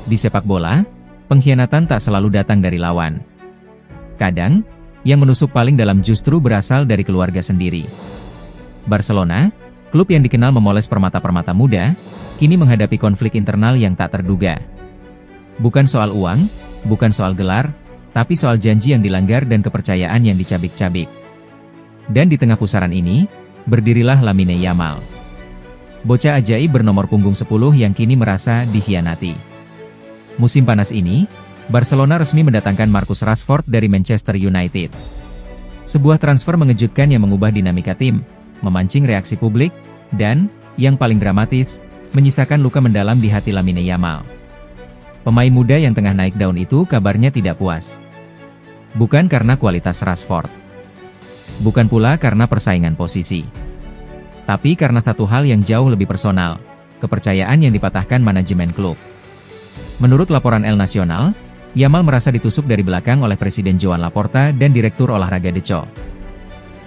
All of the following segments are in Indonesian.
Di sepak bola, pengkhianatan tak selalu datang dari lawan. Kadang, yang menusuk paling dalam justru berasal dari keluarga sendiri. Barcelona, klub yang dikenal memoles permata-permata muda, kini menghadapi konflik internal yang tak terduga. Bukan soal uang, bukan soal gelar, tapi soal janji yang dilanggar dan kepercayaan yang dicabik-cabik. Dan di tengah pusaran ini, berdirilah Lamine Yamal. Bocah ajaib bernomor punggung 10 yang kini merasa dikhianati. Musim panas ini, Barcelona resmi mendatangkan Marcus Rashford dari Manchester United. Sebuah transfer mengejutkan yang mengubah dinamika tim, memancing reaksi publik, dan, yang paling dramatis, menyisakan luka mendalam di hati Lamine Yamal. Pemain muda yang tengah naik daun itu kabarnya tidak puas. Bukan karena kualitas Rashford. Bukan pula karena persaingan posisi. Tapi karena satu hal yang jauh lebih personal, kepercayaan yang dipatahkan manajemen klub. Menurut laporan El Nacional, Yamal merasa ditusuk dari belakang oleh Presiden Joan Laporta dan Direktur Olahraga Deco.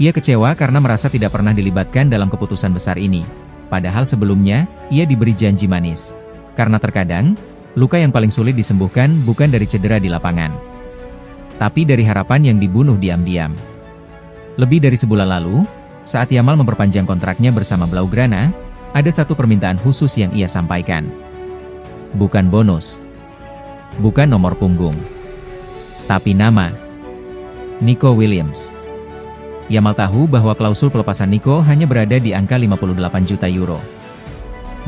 Ia kecewa karena merasa tidak pernah dilibatkan dalam keputusan besar ini. Padahal sebelumnya, ia diberi janji manis. Karena terkadang, luka yang paling sulit disembuhkan bukan dari cedera di lapangan, tapi dari harapan yang dibunuh diam-diam. Lebih dari sebulan lalu, saat Yamal memperpanjang kontraknya bersama Blaugrana, ada satu permintaan khusus yang ia sampaikan. Bukan bonus. Bukan nomor punggung. Tapi nama. Nico Williams. Yamal tahu bahwa klausul pelepasan Nico hanya berada di angka 58 juta euro.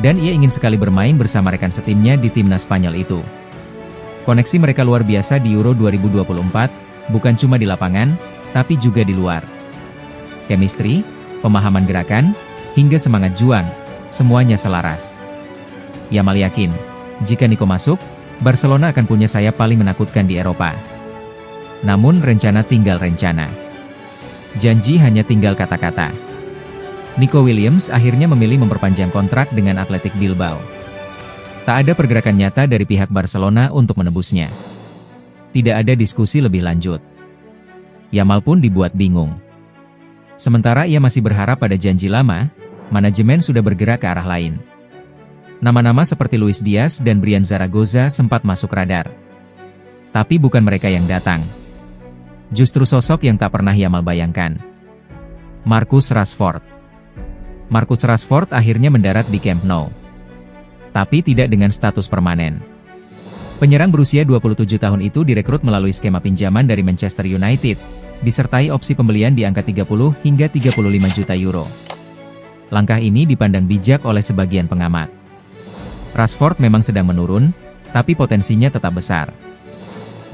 Dan ia ingin sekali bermain bersama rekan setimnya di timnas Spanyol itu. Koneksi mereka luar biasa di Euro 2024, bukan cuma di lapangan, tapi juga di luar. Chemistry, pemahaman gerakan, hingga semangat juang, semuanya selaras. Yamal yakin, jika Nico masuk, Barcelona akan punya sayap paling menakutkan di Eropa. Namun rencana tinggal rencana. Janji hanya tinggal kata-kata. Nico Williams akhirnya memilih memperpanjang kontrak dengan Athletic Bilbao. Tak ada pergerakan nyata dari pihak Barcelona untuk menebusnya. Tidak ada diskusi lebih lanjut. Yamal pun dibuat bingung. Sementara ia masih berharap pada janji lama, manajemen sudah bergerak ke arah lain. Nama-nama seperti Luis Diaz dan Brian Zaragoza sempat masuk radar. Tapi bukan mereka yang datang. Justru sosok yang tak pernah Yamal bayangkan. Marcus Rashford. Marcus Rashford akhirnya mendarat di Camp Nou. Tapi tidak dengan status permanen. Penyerang berusia 27 tahun itu direkrut melalui skema pinjaman dari Manchester United, disertai opsi pembelian di angka 30 hingga 35 juta euro. Langkah ini dipandang bijak oleh sebagian pengamat. Rashford memang sedang menurun, tapi potensinya tetap besar.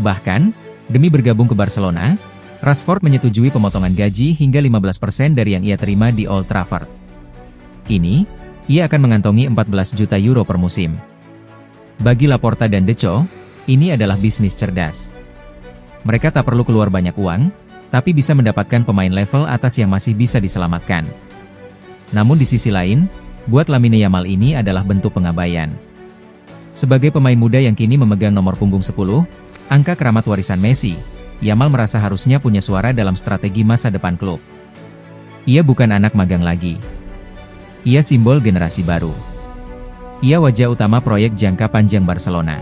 Bahkan, demi bergabung ke Barcelona, Rashford menyetujui pemotongan gaji hingga 15% dari yang ia terima di Old Trafford. Kini, ia akan mengantongi 14 juta euro per musim. Bagi Laporta dan Deco, ini adalah bisnis cerdas. Mereka tak perlu keluar banyak uang, tapi bisa mendapatkan pemain level atas yang masih bisa diselamatkan. Namun di sisi lain, buat Lamine Yamal ini adalah bentuk pengabaian. Sebagai pemain muda yang kini memegang nomor punggung 10, angka keramat warisan Messi, Yamal merasa harusnya punya suara dalam strategi masa depan klub. Ia bukan anak magang lagi. Ia simbol generasi baru. Ia wajah utama proyek jangka panjang Barcelona.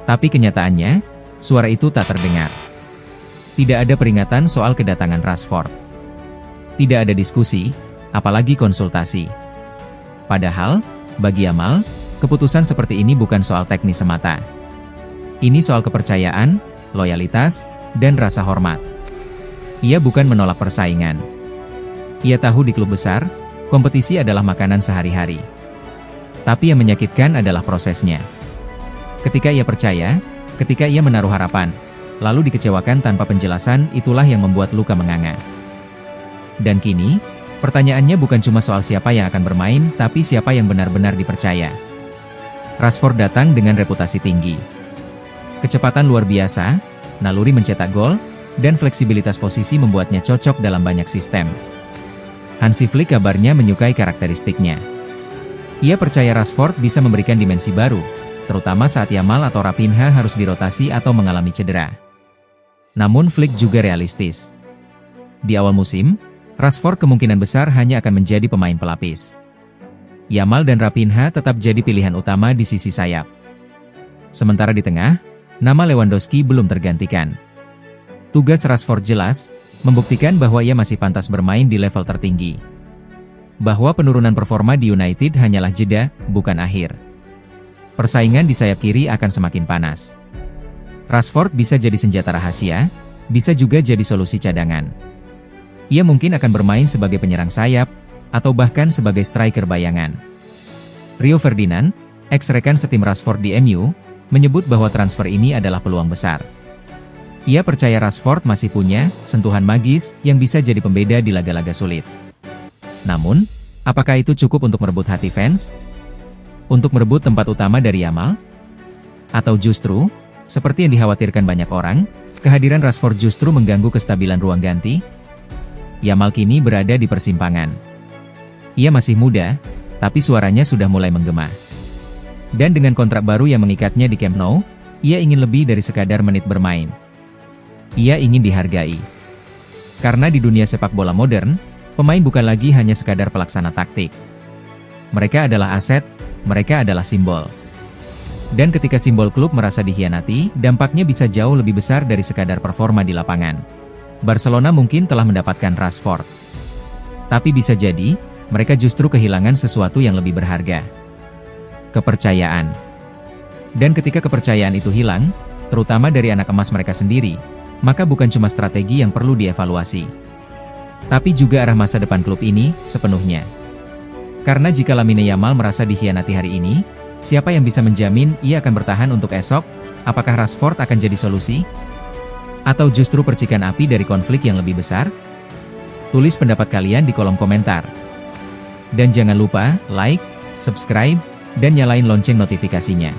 Tapi kenyataannya, suara itu tak terdengar. Tidak ada peringatan soal kedatangan Rashford. Tidak ada diskusi, apalagi konsultasi. Padahal, bagi Yamal, keputusan seperti ini bukan soal teknis semata. Ini soal kepercayaan, loyalitas, dan rasa hormat. Ia bukan menolak persaingan. Ia tahu di klub besar, kompetisi adalah makanan sehari-hari. Tapi yang menyakitkan adalah prosesnya. Ketika ia percaya, ketika ia menaruh harapan, lalu dikecewakan tanpa penjelasan, itulah yang membuat luka menganga. Dan kini, pertanyaannya bukan cuma soal siapa yang akan bermain, tapi siapa yang benar-benar dipercaya. Rashford datang dengan reputasi tinggi. Kecepatan luar biasa, naluri mencetak gol, dan fleksibilitas posisi membuatnya cocok dalam banyak sistem. Hansi Flick kabarnya menyukai karakteristiknya. Ia percaya Rashford bisa memberikan dimensi baru, terutama saat Yamal atau Raphinha harus dirotasi atau mengalami cedera. Namun Flick juga realistis. Di awal musim, Rashford kemungkinan besar hanya akan menjadi pemain pelapis. Yamal dan Raphinha tetap jadi pilihan utama di sisi sayap. Sementara di tengah, nama Lewandowski belum tergantikan. Tugas Rashford jelas, membuktikan bahwa ia masih pantas bermain di level tertinggi. Bahwa penurunan performa di United hanyalah jeda, bukan akhir. Persaingan di sayap kiri akan semakin panas. Rashford bisa jadi senjata rahasia, bisa juga jadi solusi cadangan. Ia mungkin akan bermain sebagai penyerang sayap, atau bahkan sebagai striker bayangan. Rio Ferdinand, ex-rekan setim Rashford di MU, menyebut bahwa transfer ini adalah peluang besar. Ia percaya Rashford masih punya sentuhan magis yang bisa jadi pembeda di laga-laga sulit. Namun, apakah itu cukup untuk merebut hati fans? Untuk merebut tempat utama dari Yamal? Atau justru, seperti yang dikhawatirkan banyak orang, kehadiran Rashford justru mengganggu kestabilan ruang ganti? Yamal kini berada di persimpangan. Ia masih muda, tapi suaranya sudah mulai menggema. Dan dengan kontrak baru yang mengikatnya di Camp Nou, ia ingin lebih dari sekadar menit bermain. Ia ingin dihargai. Karena di dunia sepak bola modern, pemain bukan lagi hanya sekadar pelaksana taktik. Mereka adalah aset, mereka adalah simbol. Dan ketika simbol klub merasa dikhianati, dampaknya bisa jauh lebih besar dari sekadar performa di lapangan. Barcelona mungkin telah mendapatkan Rashford. Tapi bisa jadi, mereka justru kehilangan sesuatu yang lebih berharga. Kepercayaan. Dan ketika kepercayaan itu hilang, terutama dari anak emas mereka sendiri, maka bukan cuma strategi yang perlu dievaluasi, tapi juga arah masa depan klub ini, sepenuhnya. Karena jika Lamine Yamal merasa dikhianati hari ini, siapa yang bisa menjamin ia akan bertahan untuk esok? Apakah Rashford akan jadi solusi? Atau justru percikan api dari konflik yang lebih besar? Tulis pendapat kalian di kolom komentar. Dan jangan lupa like, subscribe, dan nyalain lonceng notifikasinya.